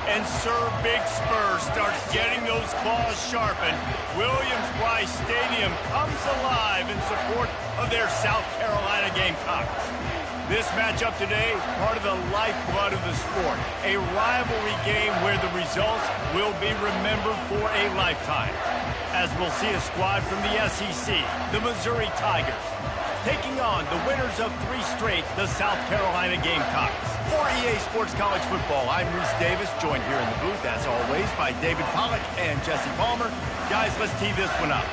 And Sir Big Spur starts getting those claws sharpened. Williams-Brice Stadium comes alive in support of their South Carolina Gamecocks. This matchup today, part of the lifeblood of the sport. A rivalry game where the results will be remembered for a lifetime. As we'll see a squad from the SEC, the Missouri Tigers, taking on the winners of 3 straight, the South Carolina Gamecocks. For EA Sports College Football, I'm Reese Davis, joined here in the booth, as always, by David Pollack and Jesse Palmer. Guys, let's tee this one up.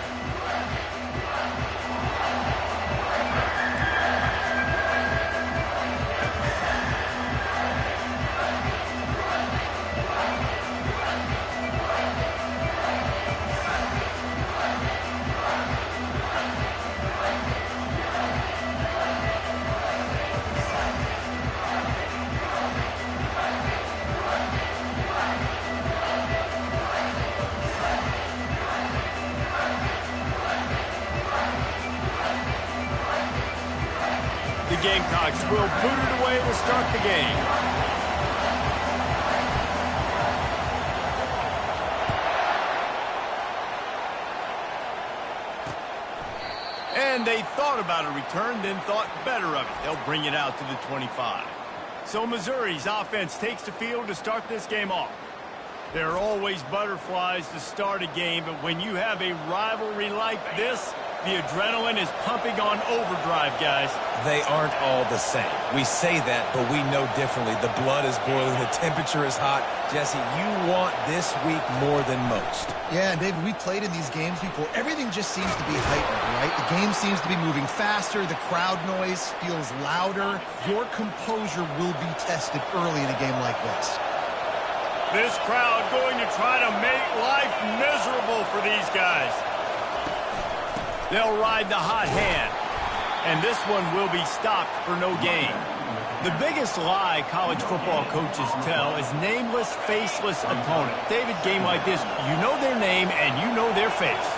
The Gamecocks will boot it away to start the game. And they thought about a return, then thought better of it. They'll bring it out to the 25. So Missouri's offense takes the field to start this game off. There are always butterflies to start a game, but when you have a rivalry like this, the adrenaline is pumping on overdrive, guys. They aren't all the same. We say that, but we know differently. The blood is boiling. The temperature is hot. Jesse, you want this week more than most. Yeah, and David, we played in these games before. Everything just seems to be heightened, right? The game seems to be moving faster. The crowd noise feels louder. Your composure will be tested early in a game like this. This crowd going to try to make life miserable for these guys. They'll ride the hot hand. And this one will be stopped for no gain. The biggest lie college football coaches tell is nameless, faceless opponent. David, game like this, you know their name and you know their face.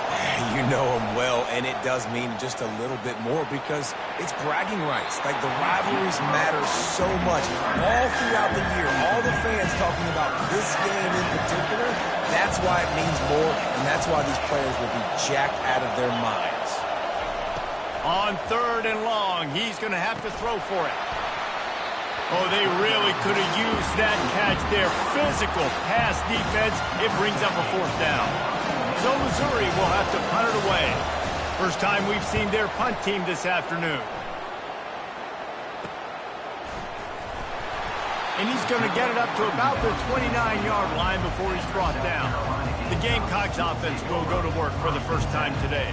You know them well, and it does mean just a little bit more because it's bragging rights. Like, the rivalries matter so much. All throughout the year, all the fans talking about this game in particular, that's why it means more, and that's why these players will be jacked out of their minds. On 3rd and long, he's going to have to throw for it. Oh, they really could have used that catch there. Physical pass defense. It brings up a 4th down. So Missouri will have to punt it away. First time we've seen their punt team this afternoon. And he's going to get it up to about the 29-yard line before he's brought down. The Gamecocks offense will go to work for the first time today.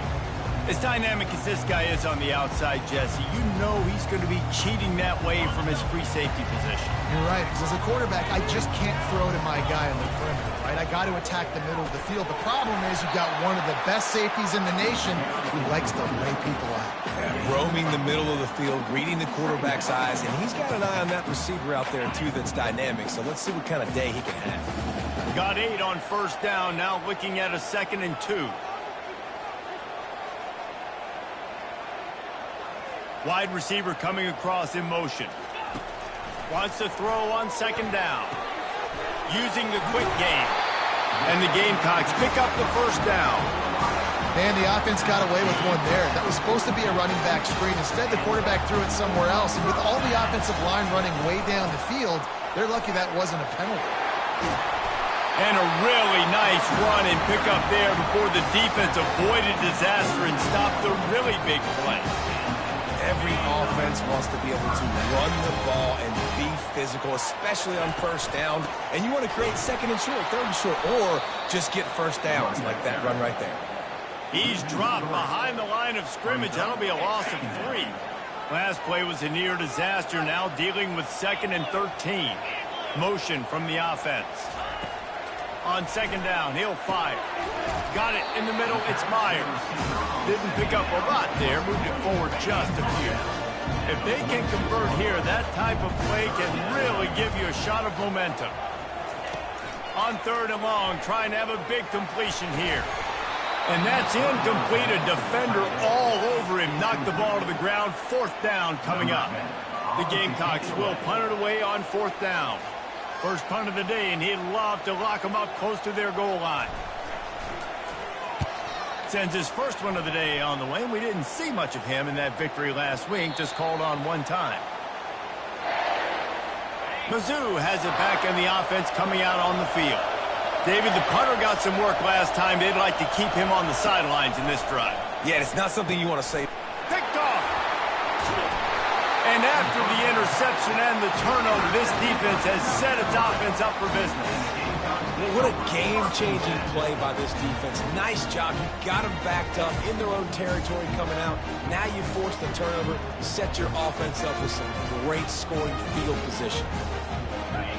As dynamic as this guy is on the outside, Jesse, you know he's going to be cheating that way from his free safety position. You're right, because as a quarterback, I just can't throw to my guy on the perimeter, right? I got to attack the middle of the field. The problem is you've got one of the best safeties in the nation who likes to lay people out. Yeah, roaming the middle of the field, reading the quarterback's eyes, and he's got an eye on that receiver out there, too, that's dynamic. So let's see what kind of day he can have. Got 8 on 1st down, now looking at a 2nd and 2. Wide receiver coming across in motion. Wants to throw on 2nd down. Using the quick game. And the Gamecocks pick up the 1st down. And the offense got away with one there. That was supposed to be a running back screen. Instead, the quarterback threw it somewhere else. And with all the offensive line running way down the field, they're lucky that wasn't a penalty. And a really nice run and pick up there before the defense avoided disaster and stopped the really big play. Every offense wants to be able to run the ball and be physical, especially on 1st down. And you want to create 2nd and short, 3rd and short, or just get 1st downs like that run right there. He's dropped behind the line of scrimmage. That'll be a loss of 3. Last play was a near disaster, now dealing with 2nd and 13. Motion from the offense. On 2nd down, he'll fire. Got it in the middle, it's Myers. Didn't pick up a lot there, moved it forward just a few. If they can convert here, that type of play can really give you a shot of momentum. On 3rd and long, trying to have a big completion here. And that's incomplete. A defender all over him. Knocked the ball to the ground. 4th down coming up. The Gamecocks will punt it away on 4th down. First punt of the day, and he'd love to lock them up close to their goal line. Sends his first one of the day on the way, and we didn't see much of him in that victory last week, just called on one time. Mizzou has it back in the offense coming out on the field. David, the punter got some work last time. They'd like to keep him on the sidelines in this drive. Yeah, it's not something you want to say. Picked off. And after the interception and the turnover, this defense has set its offense up for business. What a game-changing play by this defense. Nice job. You got them backed up in their own territory coming out. Now you force the turnover, set your offense up with some great scoring field position.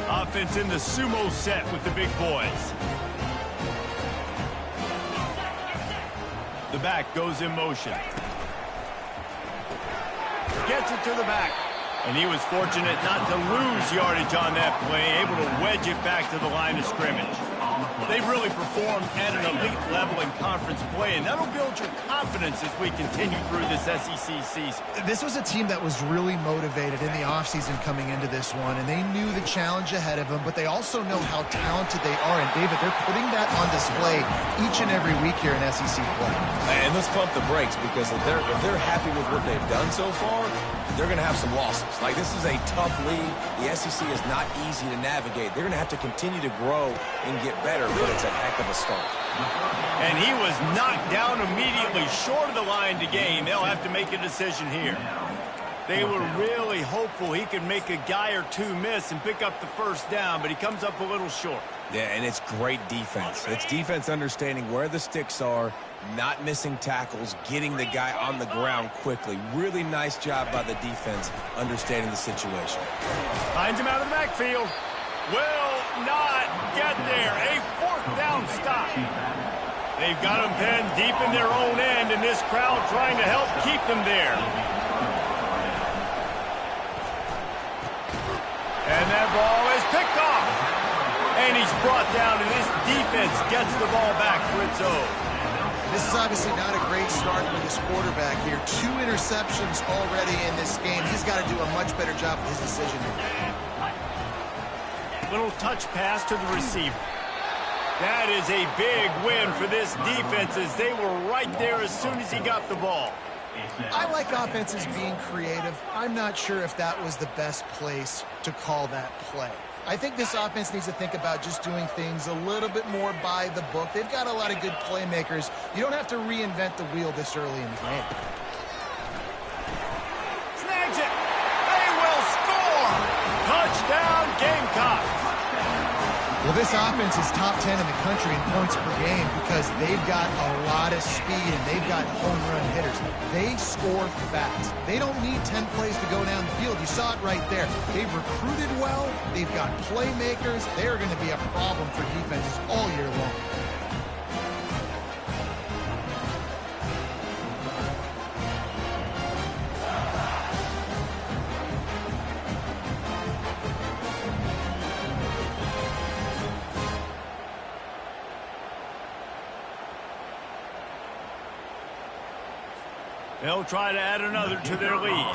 Offense in the sumo set with the big boys. The back goes in motion. Gets it to the back. And he was fortunate not to lose yardage on that play, able to wedge it back to the line of scrimmage. They've really performed at an elite level in conference play, and that'll build your confidence as we continue through this SEC season. This was a team that was really motivated in the offseason coming into this one, and they knew the challenge ahead of them, but they also know how talented they are. And, David, they're putting that on display each and every week here in SEC play. And let's pump the brakes, because if they're happy with what they've done so far, they're going to have some losses. Like, this is a tough league. The SEC is not easy to navigate. They're going to have to continue to grow and get better, but it's a heck of a start. And he was knocked down immediately short of the line to gain. They'll have to make a decision here. They were really hopeful he could make a guy or two miss and pick up the first down, but he comes up a little short. Yeah, and it's great defense. It's defense understanding where the sticks are, not missing tackles, getting the guy on the ground quickly. Really nice job by the defense understanding the situation. Finds him out of the backfield. Will not get there. A fourth down stop. They've got him pinned deep in their own end, and this crowd trying to help keep them there. And that ball is picked off. And he's brought down, and this defense gets the ball back for its own. This is obviously not a great start for this quarterback here. 2 interceptions already in this game. He's got to do a much better job with his decision here. Little touch pass to the receiver. That is a big win for this defense, as they were right there as soon as he got the ball. I like offenses being creative. I'm not sure if that was the best place to call that play. I think this offense needs to think about just doing things a little bit more by the book. They've got a lot of good playmakers. You don't have to reinvent the wheel this early in the game. Snags it. They will score. Touchdown, Gamecocks. Well, this offense is top 10 in the country in points per game because they've got a lot of speed and they've got home run hitters. They score fast. They don't need 10 plays to go down the field. You saw it right there. They've recruited well. They've got playmakers. They're going to be a problem for defenses all year long. They'll try to add another to their lead.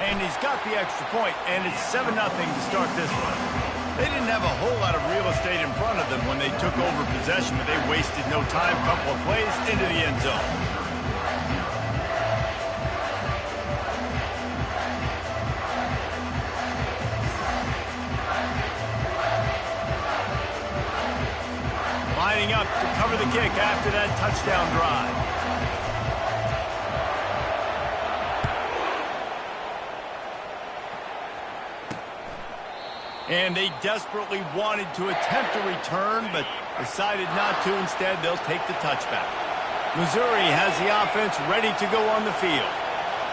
And he's got the extra point, and it's 7-0 to start this one. They didn't have a whole lot of real estate in front of them when they took over possession, but they wasted no time. Couple of plays into the end zone. Lining up to cover the kick after that touchdown drive. And they desperately wanted to attempt a return, but decided not to. Instead, they'll take the touchback. Missouri has the offense ready to go on the field.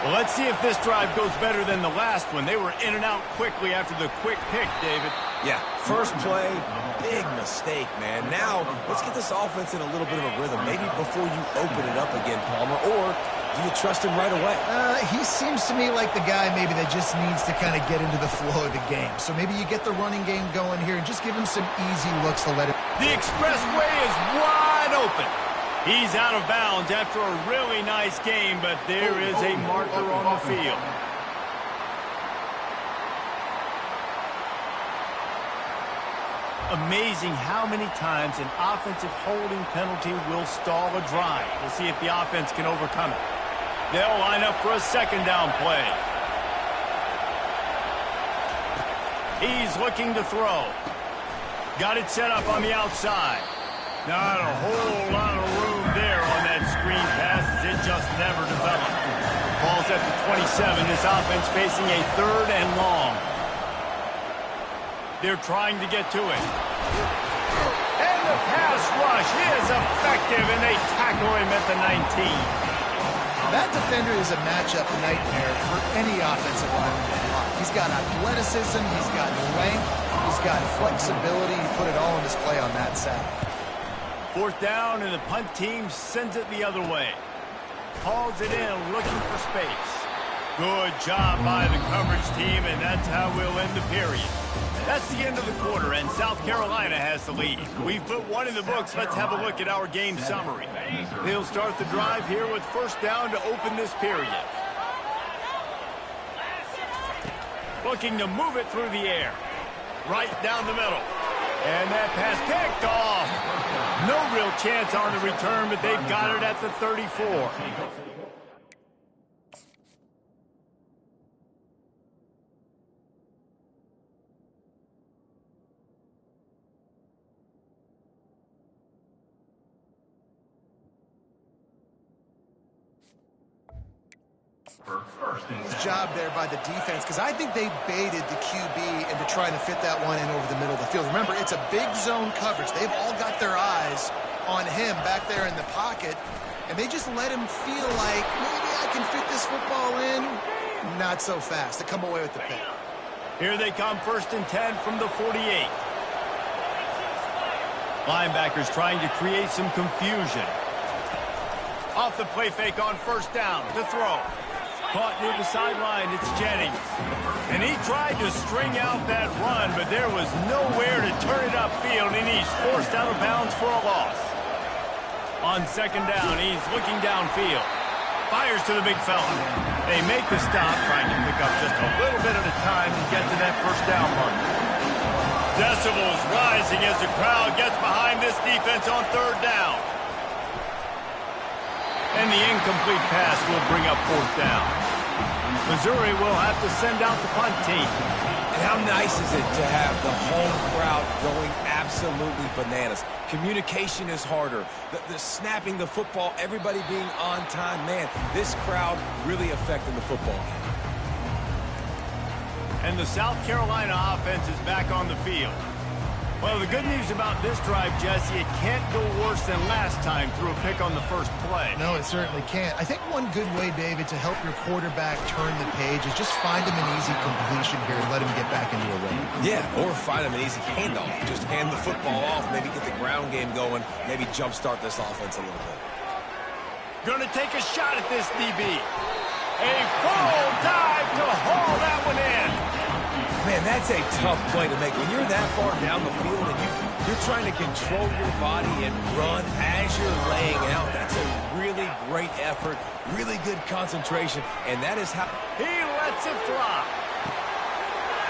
Well, let's see if this drive goes better than the last one. They were in and out quickly after the quick pick, David. Yeah, first play, big mistake, man. Now, let's get this offense in a little bit of a rhythm. Maybe before you open it up again, Palmer, or do you trust him right away? He seems to me like the guy maybe that just needs to kind of get into the flow of the game. So maybe you get the running game going here and just give him some easy looks to let it. The expressway is wide open. He's out of bounds after a really nice game, but there is a marker on the field. Amazing how many times an offensive holding penalty will stall a drive. We'll see if the offense can overcome it. They'll line up for a second down play. He's looking to throw. Got it set up on the outside. Not a whole lot of room there on that screen pass as it just never developed. Ball's at the 27. This offense facing a 3rd and long. They're trying to get to it. And the pass rush is effective, and they tackle him at the 19. That defender is a matchup nightmare for any offensive lineman to block. He's got athleticism, he's got length, he's got flexibility. He put it all on display on that sack. 4th down, and the punt team sends it the other way. Hauls it in, looking for space. Good job by the coverage team, and that's how we'll end the period. That's the end of the quarter, and South Carolina has the lead. We've put one in the books. Let's have a look at our game summary. They'll start the drive here with 1st down to open this period. Looking to move it through the air. Right down the middle. And that pass picked off. No real chance on the return, but they've got it at the 34. Nice job there by the defense, because I think they baited the QB into trying to fit that one in over the middle of the field. Remember, it's a big zone coverage. They've all got their eyes on him back there in the pocket, and they just let him feel like, maybe I can fit this football in. Not so fast. They come away with the pick. Here they come, 1st and 10 from the 48. Linebackers trying to create some confusion. Off the play fake on 1st down to throw. Caught near the sideline, it's Jennings. And he tried to string out that run, but there was nowhere to turn it upfield, and he's forced out of bounds for a loss. On 2nd down, he's looking downfield. Fires to the big fella. They make the stop, trying to pick up just a little bit at a time to get to that 1st down mark. Decibels rising as the crowd gets behind this defense on 3rd down. And the incomplete pass will bring up 4th down. Missouri will have to send out the punt team. And how nice is it to have the home crowd going absolutely bananas? Communication is harder. The snapping the football, everybody being on time. Man, this crowd really affecting the football game. And the South Carolina offense is back on the field. Well, the good news about this drive, Jesse, it can't go worse than last time through a pick on the 1st play. No, it certainly can't. I think one good way, David, to help your quarterback turn the page is just find him an easy completion here and let him get back into a rhythm. Yeah, or find him an easy handoff. Just hand the football off, maybe get the ground game going, maybe jumpstart this offense a little bit. Going to take a shot at this DB. A full dive to haul that one in. Man, that's a tough play to make. When you're that far down the field and you're trying to control your body and run as you're laying out, that's a really great effort, really good concentration, and that is how... He lets it fly.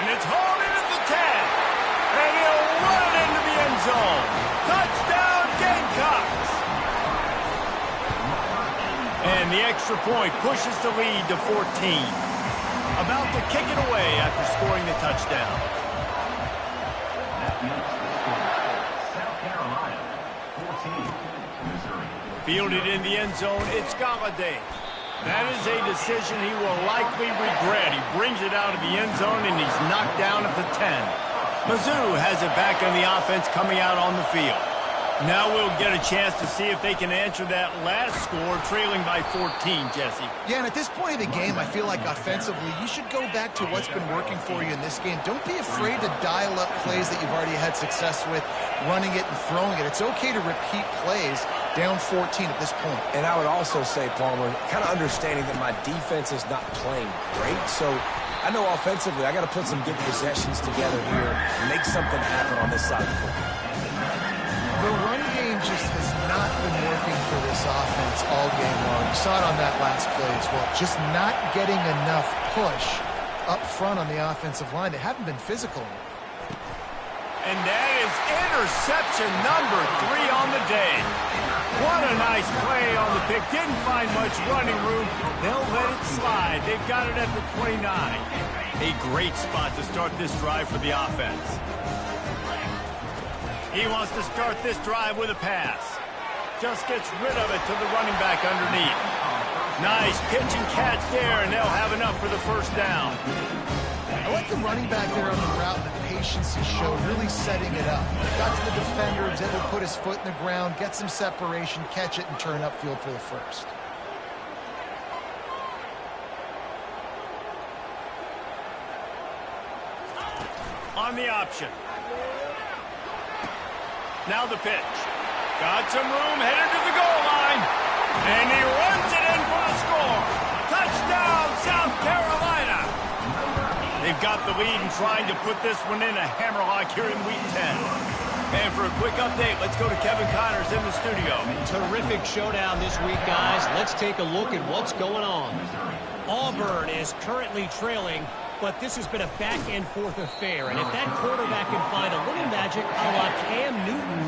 And it's hauled in at the 10. And he'll run it into the end zone. Touchdown, Gamecocks. And the extra point pushes the lead to 14. About to kick it away after scoring the touchdown. South Carolina, 14, Missouri. Fielded in the end zone, it's Galladay. That is a decision he will likely regret. He brings it out of the end zone, and he's knocked down at the 10. Mizzou has it back on the offense coming out on the field. Now we'll get a chance to see if they can answer that last score, trailing by 14, Jesse. Yeah, and at this point of the game, I feel like offensively, you should go back to what's been working for you in this game. Don't be afraid to dial up plays that you've already had success with, running it and throwing it. It's okay to repeat plays down 14 at this point. And I would also say, Palmer, kind of understanding that my defense is not playing great, so I know offensively I got to put some good possessions together here and make something happen on this side of the football. The run game just has not been working for this offense all game long. You saw it on that last play as well. Just not getting enough push up front on the offensive line. They haven't been physical enough. And that is interception number 3 on the day. What a nice play on the pick. Didn't find much running room. They'll let it slide. They've got it at the 29. A great spot to start this drive for the offense. He wants to start this drive with a pass. Just gets rid of it to the running back underneath. Nice pitch and catch there, and they'll have enough for the first down. I like the running back there on the route and the patience he showed, really setting it up. Got to the defender, was able to put his foot in the ground, get some separation, catch it, and turn upfield for the first. On the option. Now the pitch. Got some room, headed to the goal line. And he runs it in for a score. Touchdown, South Carolina. They've got the lead and trying to put this one in a hammerlock here in Week 10. And for a quick update, let's go to Kevin Connors in the studio. Terrific showdown this week, guys. Let's take a look at what's going on. Auburn is currently trailing, but this has been a back-and-forth affair. And if that quarterback can find a little magic a la Cam Newton,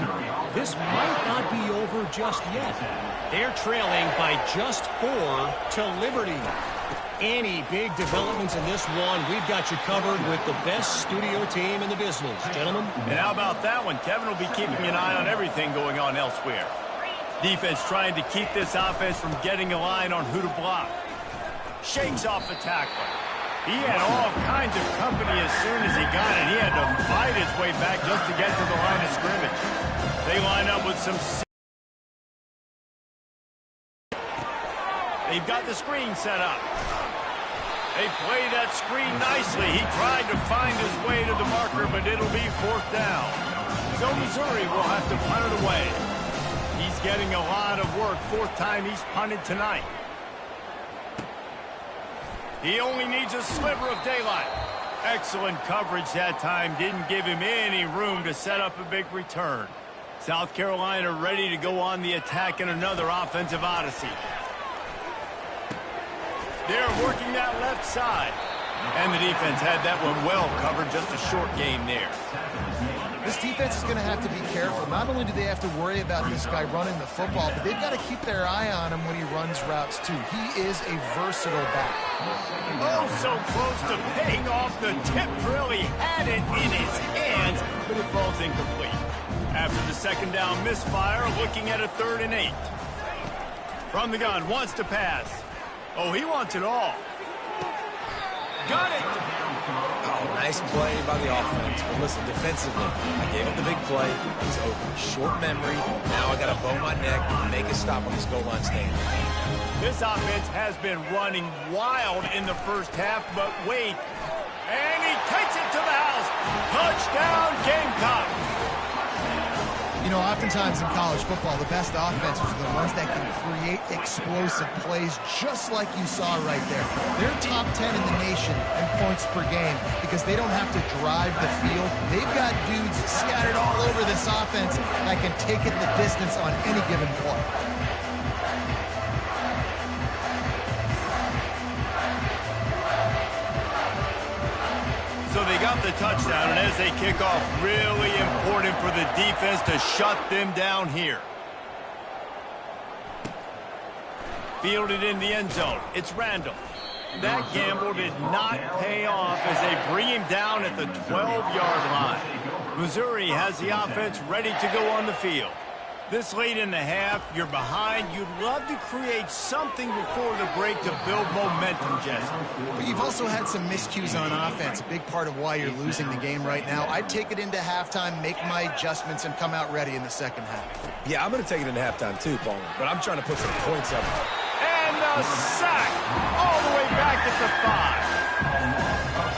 this might not be over just yet. They're trailing by just 4 to Liberty. Any big developments in this one, we've got you covered with the best studio team in the business, gentlemen. And how about that one? Kevin will be keeping an eye on everything going on elsewhere. Defense trying to keep this offense from getting a line on who to block. Shakes off the tackle. He had all kinds of company as soon as he got it. He had to fight his way back just to get to the line of scrimmage. They line up with some... They've got the screen set up. They play that screen nicely. He tried to find his way to the marker, but it'll be 4th down. So Missouri will have to punt it away. He's getting a lot of work. 4th time he's punted tonight. He only needs a sliver of daylight. Excellent coverage that time. Didn't give him any room to set up a big return. South Carolina ready to go on the attack in another offensive odyssey. They're working that left side. And the defense had that one well covered. Just a short game there. This defense is going to have to be careful. Not only do they have to worry about this guy running the football, but they've got to keep their eye on him when he runs routes too. He is a versatile back. Oh, so close to paying off the tip drill. He had it in his hands, but it falls incomplete. After the second down misfire, looking at a 3rd and 8. From the gun, wants to pass. Oh, he wants it all. Got it. Oh, nice play by the offense. But listen, defensively, I gave up the big play. It's over. Short memory. Now I got to bow my neck and make a stop on this goal line stand. This offense has been running wild in the first half, but wait. And he takes it to the house. Touchdown, Gamecocks. You know, oftentimes in college football, the best offenses are the ones that can create explosive plays, just like you saw right there. They're top 10 in the nation in points per game because they don't have to drive the field. They've got dudes scattered all over this offense that can take it the distance on any given play. So they got the touchdown, and as they kick off, really important for the defense to shut them down here. Fielded in the end zone. It's Randall. That gamble did not pay off as they bring him down at the 12-yard line. Missouri has the offense ready to go on the field. This late in the half, you're behind. You'd love to create something before the break to build momentum, Jesse. But you've also had some miscues on offense, a big part of why you're losing the game right now. I'd take it into halftime, make my adjustments, and come out ready in the second half. Yeah, I'm going to take it into halftime too, Paul. But I'm trying to put some points up. And a sack all the way back at the 5.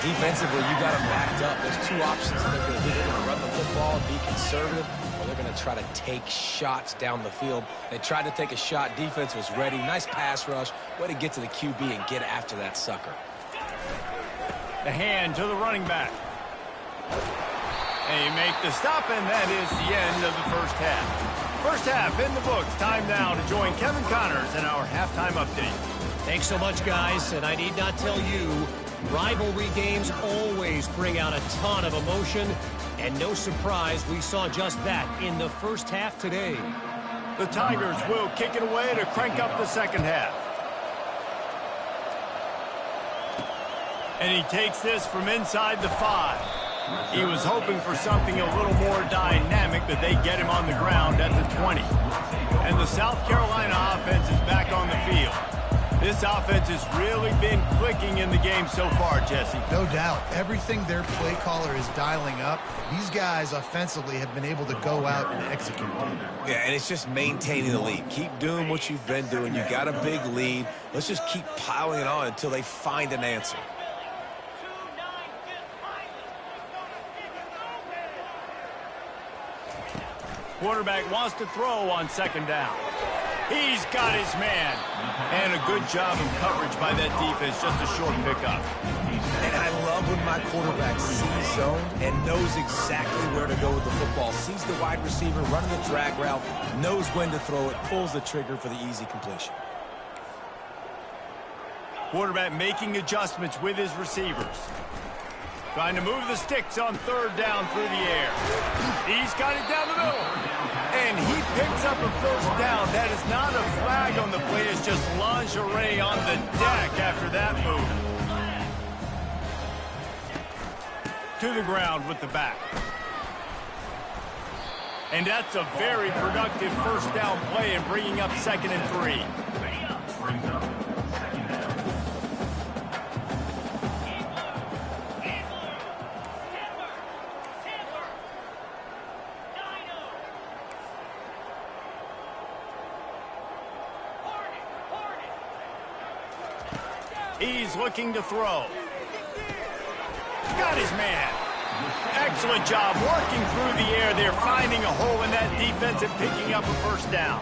Defensively, you got them backed up. There's 2 options that they're going to do. They're going to run the football and be conservative, or they're going to try to take shots down the field. They tried to take a shot. Defense was ready. Nice pass rush. Way to get to the QB and get after that sucker. The hand to the running back. They make the stop, and that is the end of the first half. First half in the books. Time now to join Kevin Connors in our halftime update. Thanks so much, guys, and I need not tell you, rivalry games always bring out a ton of emotion. And no surprise, we saw just that in the first half today. The Tigers will kick it away to crank up the second half. And he takes this from inside the 5. He was hoping for something a little more dynamic, but they get him on the ground at the 20. And the South Carolina offense is back on the field. This offense has really been clicking in the game so far, Jesse. No doubt. Everything their play caller is dialing up, these guys offensively have been able to go out and execute. Yeah, and it's just maintaining the lead. Keep doing what you've been doing. You got a big lead. Let's just keep piling it on until they find an answer. Quarterback wants to throw on second down. He's got his man. And a good job of coverage by that defense, just a short pickup. And I love when my quarterback sees zone and knows exactly where to go with the football. Sees the wide receiver running the drag route, knows when to throw it, pulls the trigger for the easy completion. Quarterback making adjustments with his receivers. Trying to move the sticks on third down through the air. He's got it down the middle. And he picks up a first down. That is not a flag on the play. It's just lingerie on the deck after that move. To the ground with the back. And that's a very productive first down play and bringing up 2nd and 3. He's looking to throw. Got his man. Excellent job working through the air there, finding a hole in that defense and picking up a first down.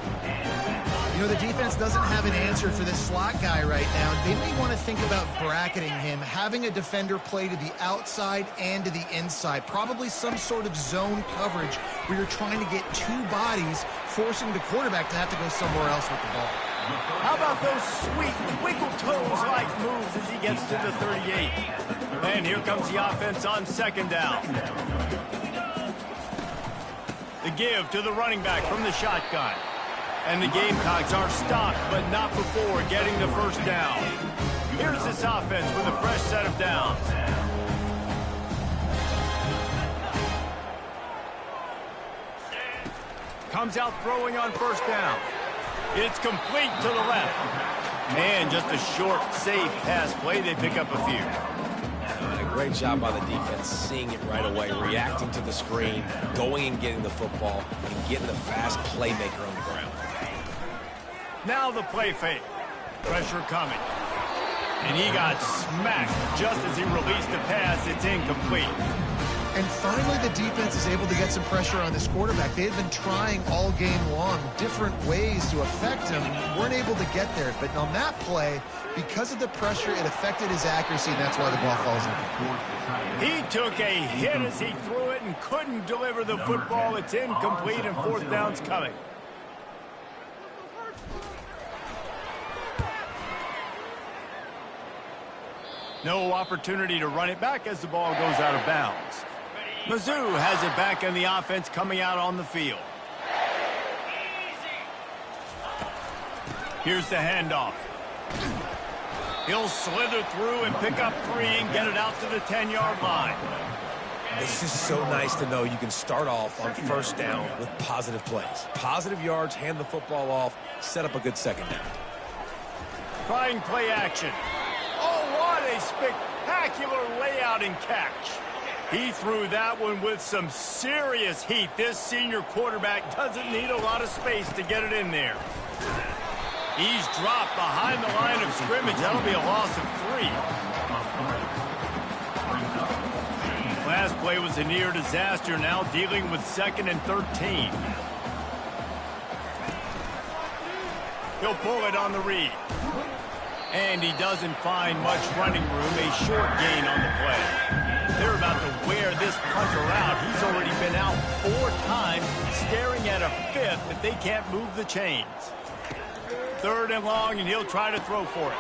You know, the defense doesn't have an answer for this slot guy right now. They may want to think about bracketing him, having a defender play to the outside and to the inside. Probably some sort of zone coverage where you're trying to get two bodies, forcing the quarterback to have to go somewhere else with the ball. How about those sweet wiggle toes-like moves as he gets to the 38? And here comes the offense on second down. The give to the running back from the shotgun. And the Gamecocks are stopped, but not before getting the first down. Here's this offense with a fresh set of downs. Comes out throwing on first down. It's complete to the left. And just a short, safe pass play. They pick up a few. And a great job by the defense, seeing it right away, reacting to the screen, going and getting the football, and getting the fast playmaker on the ground. Now the play fake. Pressure coming. And he got smacked just as he released the pass. It's incomplete. And finally, the defense is able to get some pressure on this quarterback. They had been trying all game long different ways to affect him. Weren't able to get there. But on that play, because of the pressure, it affected his accuracy, and that's why the ball falls in. He took a hit as he threw it and couldn't deliver the football. It's incomplete, and fourth down's coming. No opportunity to run it back as the ball goes out of bounds. Mizzou has it back in the offense coming out on the field. Here's the handoff. He'll slither through and pick up 3 and get it out to the 10-yard line. It's just so nice to know you can start off on first down with positive plays. Positive yards, hand the football off, set up a good second down. Trying play action. Oh, what a spectacular layout and catch. He threw that one with some serious heat. This senior quarterback doesn't need a lot of space to get it in there. He's dropped behind the line of scrimmage. That'll be a loss of 3. Last play was a near disaster, now dealing with 2nd and 13. He'll pull it on the read. And he doesn't find much running room, a short gain on the play. They're about to wear this punter out. He's already been out 4 times, staring at a 5th if they can't move the chains. 3rd and long, and he'll try to throw for it.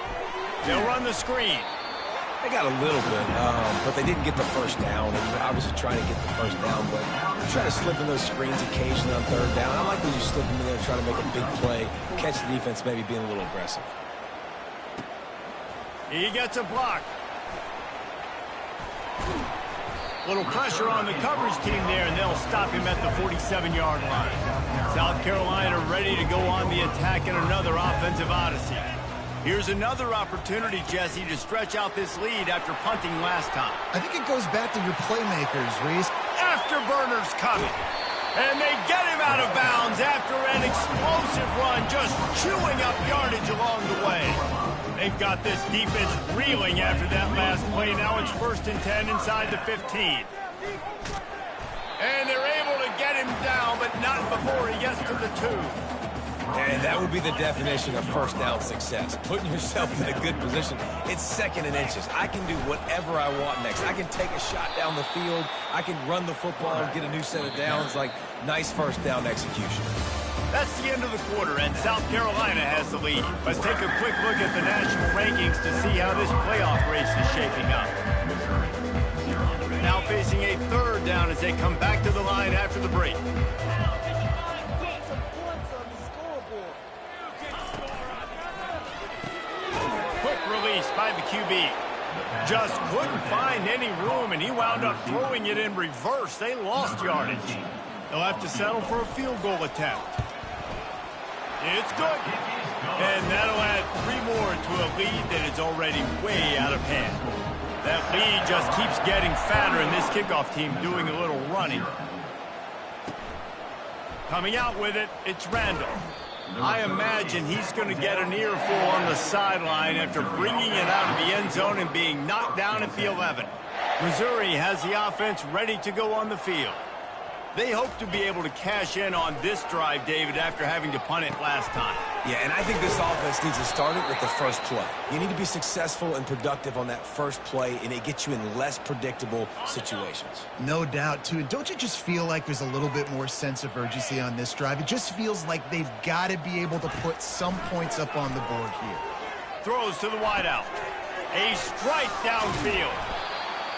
They'll run the screen. They got a little bit, but they didn't get the first down. And you're obviously trying to get the first down, but you try to slip in those screens occasionally on third down. I like when you slip them in there and try to make a big play, catch the defense maybe being a little aggressive. He gets a block. Little pressure on the coverage team there, and they'll stop him at the 47-yard line. South Carolina ready to go on the attack in another offensive odyssey. Here's another opportunity, Jesse, to stretch out this lead after punting last time. I think it goes back to your playmakers, Reese. Afterburners coming. And they get him out of bounds after an explosive run, just chewing up yardage along the way. They've got this defense reeling after that last play. Now it's 1st and 10 inside the 15. And they're able to get him down, but not before he gets to the 2. And that would be the definition of first down success. Putting yourself in a good position. It's 2nd and inches. I can do whatever I want next. I can take a shot down the field. I can run the football and get a new set of downs. Like, nice first down execution. That's the end of the quarter, and South Carolina has the lead. Let's take a quick look at the national rankings to see how this playoff race is shaping up. Now facing a 3rd down as they come back to the line after the break. Quick release by the QB. Just couldn't find any room, and he wound up throwing it in reverse. They lost yardage. They'll have to settle for a field goal attempt. It's good. And that'll add 3 more to a lead that is already way out of hand. That lead just keeps getting fatter, and this kickoff team doing a little running. Coming out with it, it's Randall. I imagine he's going to get an earful on the sideline after bringing it out of the end zone and being knocked down at the 11. Missouri has the offense ready to go on the field. They hope to be able to cash in on this drive, David, after having to punt it last time. Yeah, and I think this offense needs to start it with the first play. You need to be successful and productive on that first play, and it gets you in less predictable situations. No doubt, too. And don't you just feel like there's a little bit more sense of urgency on this drive? It just feels like they've got to be able to put some points up on the board here. Throws to the wideout. A strike downfield.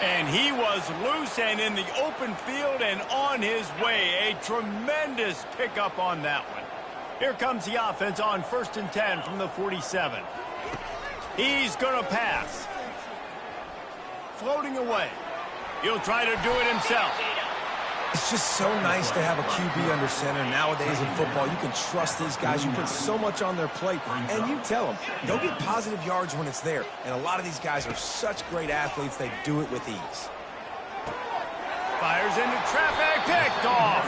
And he was loose and in the open field and on his way. A tremendous pickup on that one. Here comes the offense on 1st and 10 from the 47. He's going to pass. Floating away. He'll try to do it himself. It's just so nice to have a QB under center. Nowadays in football, you can trust these guys. You put so much on their plate, and you tell them, they'll get positive yards when it's there. And a lot of these guys are such great athletes, they do it with ease. Fires into traffic, picked off.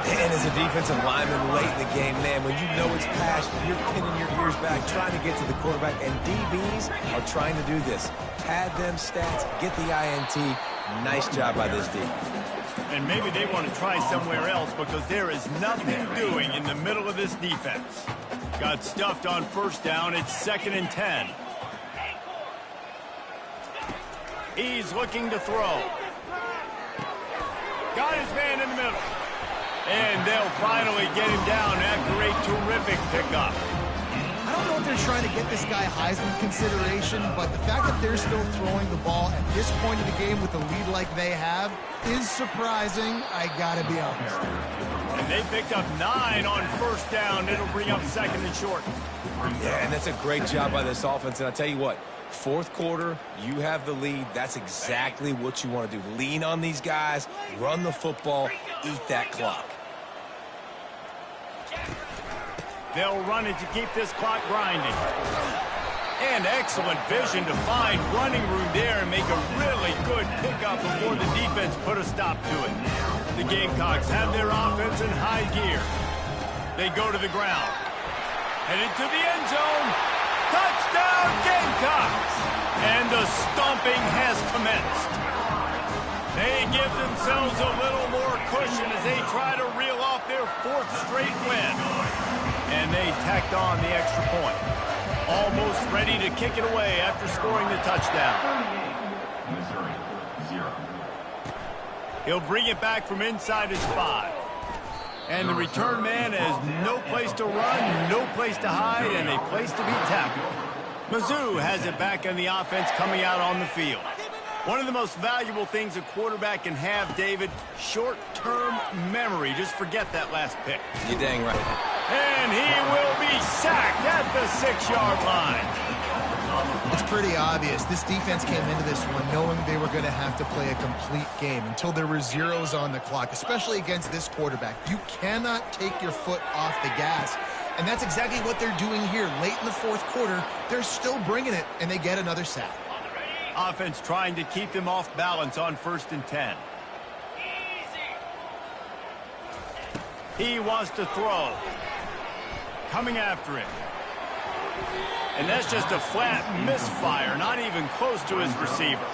And as a defensive lineman late in the game, man, when you know it's passed, you're pinning your ears back, trying to get to the quarterback, and DBs are trying to do this. Pad them stats, get the INT. Nice job by this defense. And maybe they want to try somewhere else because there is nothing doing in the middle of this defense. Got stuffed on 1st down. It's 2nd and 10. He's looking to throw. Got his man in the middle. And they'll finally get him down after a terrific pickup. I don't know if they're trying to get this guy Heisman consideration, but the fact that they're still throwing the ball at this point in the game with a lead like they have is surprising, I gotta be honest. And they picked up 9 on 1st down. It'll bring up 2nd and short. Yeah, and that's a great job by this offense. And I'll tell you what, 4th quarter, you have the lead. That's exactly what you want to do. Lean on these guys, run the football, eat that clock. They'll run it to keep this clock grinding. And excellent vision to find running room there and make a really good pickup before the defense put a stop to it. The Gamecocks have their offense in high gear. They go to the ground. Headed to the end zone. Touchdown, Gamecocks! And the stomping has commenced. They give themselves a little more cushion as they try to reel off their 4th straight win. And they tacked on the extra point. Almost ready to kick it away after scoring the touchdown. Missouri, 0. He'll bring it back from inside his 5. And the return man has no place to run, no place to hide, and a place to be tackled. Mizzou has it back on the offense coming out on the field. One of the most valuable things a quarterback can have, David, short-term memory. Just forget that last pick. You're dang right. And he will be sacked at the 6-yard line. It's pretty obvious. This defense came into this one knowing they were going to have to play a complete game until there were zeros on the clock, especially against this quarterback. You cannot take your foot off the gas. And that's exactly what they're doing here. Late in the fourth quarter, they're still bringing it, and they get another sack. Offense trying to keep them off balance on 1st and 10. He wants to throw. Coming after him. And that's just a flat misfire, not even close to his receiver.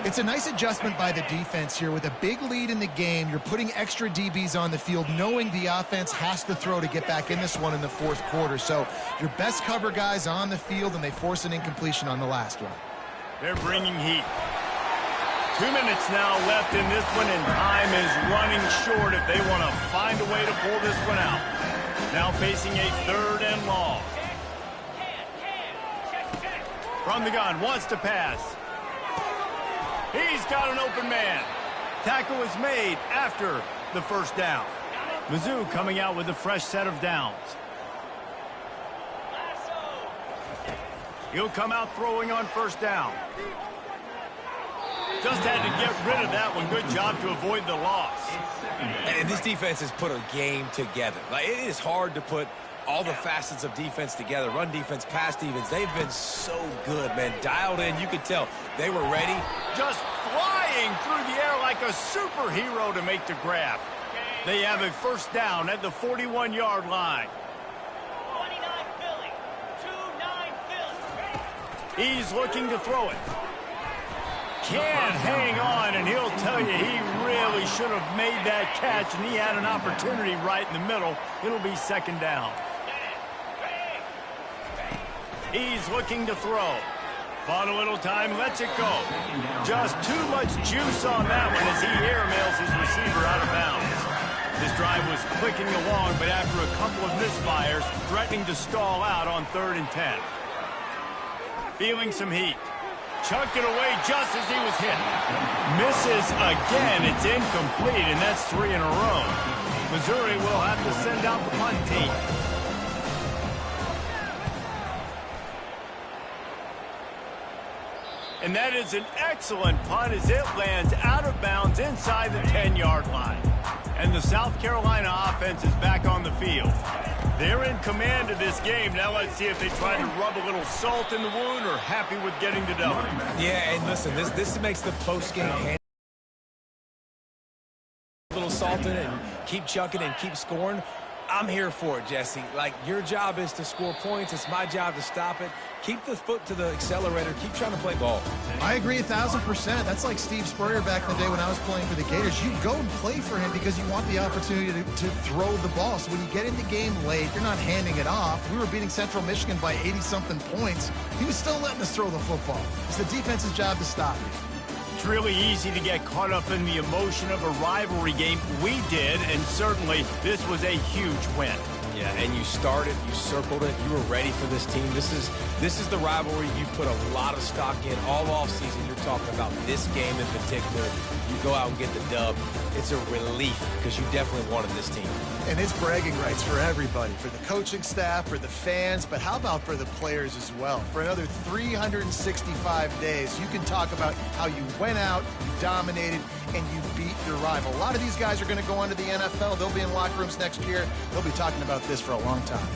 It's a nice adjustment by the defense here. With a big lead in the game, you're putting extra DBs on the field, knowing the offense has to throw to get back in this one in the fourth quarter. So your best cover guys on the field, and they force an incompletion on the last one. They're bringing heat. 2 minutes now left in this one, and time is running short if they want to find a way to pull this one out. Now facing a 3rd and long. From the gun, wants to pass. He's got an open man. Tackle is made after the 1st down. Mizzou coming out with a fresh set of downs. He'll come out throwing on 1st down. Just had to get rid of that one. Good job to avoid the loss. And this defense has put a game together. Like, it is hard to put all the facets of defense together. Run defense, pass defense. They've been so good, man. Dialed in. You could tell they were ready. Just flying through the air like a superhero to make the grab. They have a 1st down at the 41-yard line. 29 Philly. 2-9 Philly. He's looking to throw it. Can't hang on, and he'll tell you he really should have made that catch, and he had an opportunity right in the middle. It'll be 2nd down. He's looking to throw. Bought a little time, lets it go. Just too much juice on that one as he airmails his receiver out of bounds. This drive was clicking along, but after a couple of misfires, threatening to stall out on 3rd and 10. Feeling some heat. Chucked it away just as he was hit. Misses again. It's incomplete, and that's 3 in a row. Missouri will have to send out the punt team. And that is an excellent punt as it lands out of bounds inside the 10-yard line. And the South Carolina offense is back on the field. They're in command of this game. Now let's see if they try to rub a little salt in the wound or happy with getting the W. Yeah, and listen, this makes the post-game hand a little salted and keep chucking and keep scoring. I'm here for it, Jesse. Like, your job is to score points. It's my job to stop it. Keep the foot to the accelerator. Keep trying to play ball. I agree 1,000%. That's like Steve Spurrier back in the day when I was playing for the Gators. You go and play for him because you want the opportunity to throw the ball. So when you get in the game late, you're not handing it off. We were beating Central Michigan by 80-something points. He was still letting us throw the football. It's the defense's job to stop it. It's really easy to get caught up in the emotion of a rivalry game. We did, and certainly this was a huge win. Yeah, and you started, you circled it, you were ready for this team. This is the rivalry you put a lot of stock in all offseason. You're talking about this game in particular. You go out and get the dub. It's a relief because you definitely wanted this team. And it's bragging rights for everybody, for the coaching staff, for the fans, but how about for the players as well? For another 365 days, you can talk about how you went out, you dominated, and you beat your rival. A lot of these guys are going to go on to the NFL. They'll be in locker rooms next year. They'll be talking about this for a long time.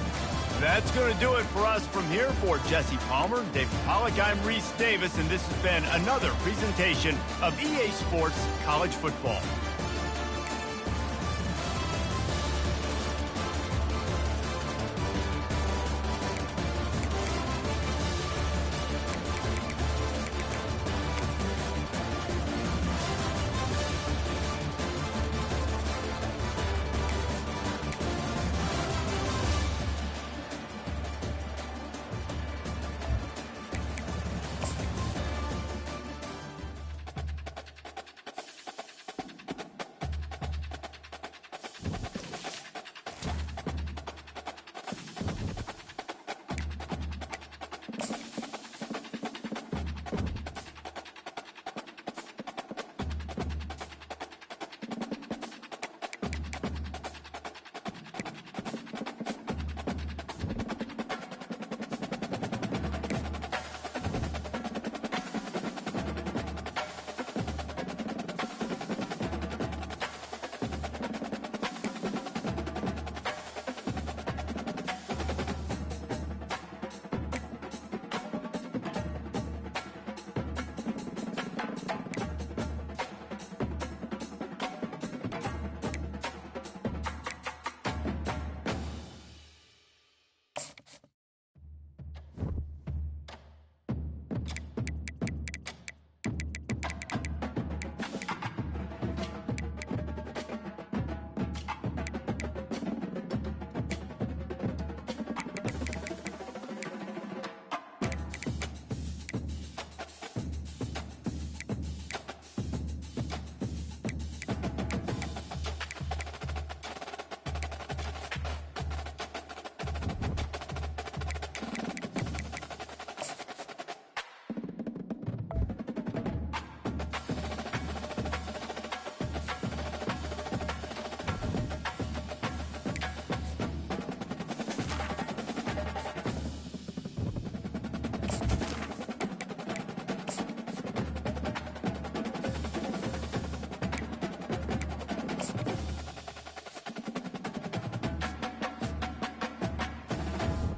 That's going to do it for us from here. For Jesse Palmer, David Pollack, I'm Reese Davis, and this has been another presentation of EA Sports College Football.